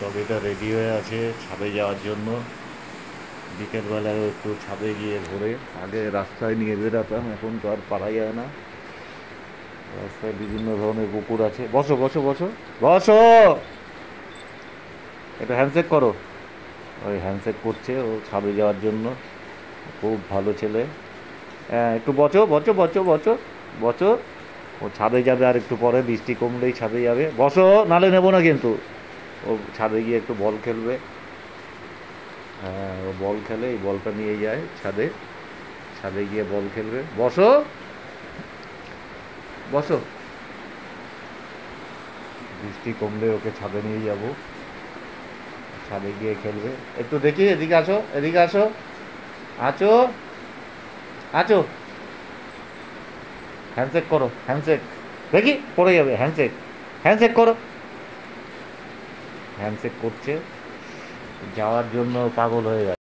ডগিটা ready হয়ে আছে ছাদে যাওয়ার জন্য। বিকেলবেলায় একটু ছাদে গিয়ে ঘুরে, আগে রাস্তায় নিয়ে বেরাতাম, এখন তো আর পারা যায় না। রাস্তায় বিভিন্ন ধরনের কুকুর আছে। বসো বসো বসো বসো, একটু হ্যান্ডশেক করো। ওই হ্যান্ডশেক করছে ও ছাদে যাওয়ার জন্য। খুব ভালো ছেলে। হ্যাঁ, একটু বচো বচো বচো বচো বচো। ও ছাদে যাবে আর একটু পরে, বৃষ্টি কমলেই ছাদে যাবে। বসো, নালে নেবো না কিন্তু। ও ছাদে গিয়ে একটু বল খেলবে। হ্যাঁ, ও বল খেলে, এই বলটা নিয়ে যায় ছাদে। ছাদে গিয়ে বল খেলবে। বসো বসো। বৃষ্টি কমলে ওকে ছাদে নিয়ে যাব, ছাদে গিয়ে খেলবে। একটু দেখি, এদিকে আসো, এদিকে আসো। আছো আছো, হ্যান্ডশেক করো, হ্যান্ডশেক। দেখি পড়ে যাবে, হ্যান্ডশেক। হ্যান্ডশেক করো। হ্যান্ডশেক করছে, যাওয়ার জন্য পাগল হয়ে গেছে।